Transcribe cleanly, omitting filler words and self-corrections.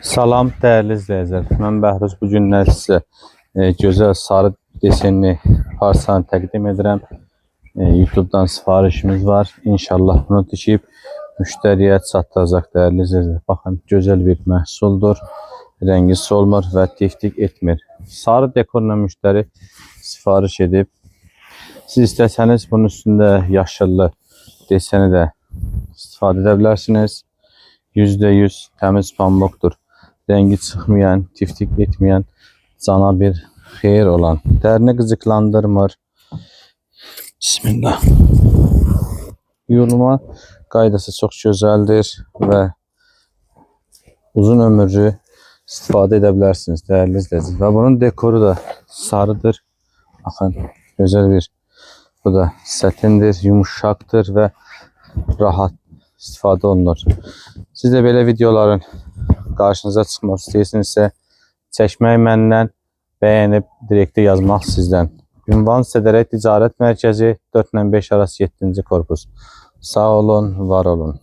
Salam değerli izləyicilər. Mən Bəhruz bu günlər sizə gözəl sarı desenli parçanı təqdim edirəm. YouTube'dan sifarişimiz var. İnşallah bunu tikib müştəriyə çatdıracaq değerli izləyicilər. Baxın, gözəl bir məhsuldur. Rəngi solmur və tiftik etmir. Sarı dekorla müştəri sifariş edib. Siz istəsəniz bunun üstündə yaşıllı deseni də istifadə edə bilərsiniz. %100 təmiz pambıqdır. Rengi çıxmayan, tiftik etməyən, cana bir xeyir olan. Dərini qıcıqlandırmır. Bismillah. Yuyulma qaydası çox gözəldir və uzun ömürlü istifadə edə bilərsiniz dəyərli izləyicilər. Və bunun dekoru da sarıdır. Baxın, gözəl bir. Bu da sətindir, yumuşaqdır və rahat istifadə olunur. Siz də belə videoların qarşınıza çıxmaq istəyirsinizsə, çəkmək məndən, bəyənib direktə yazmaq sizdən. Ünvan Sədərək Ticarət Mərkəzi 4-5 arası 7-ci korpus. Sağ olun, var olun.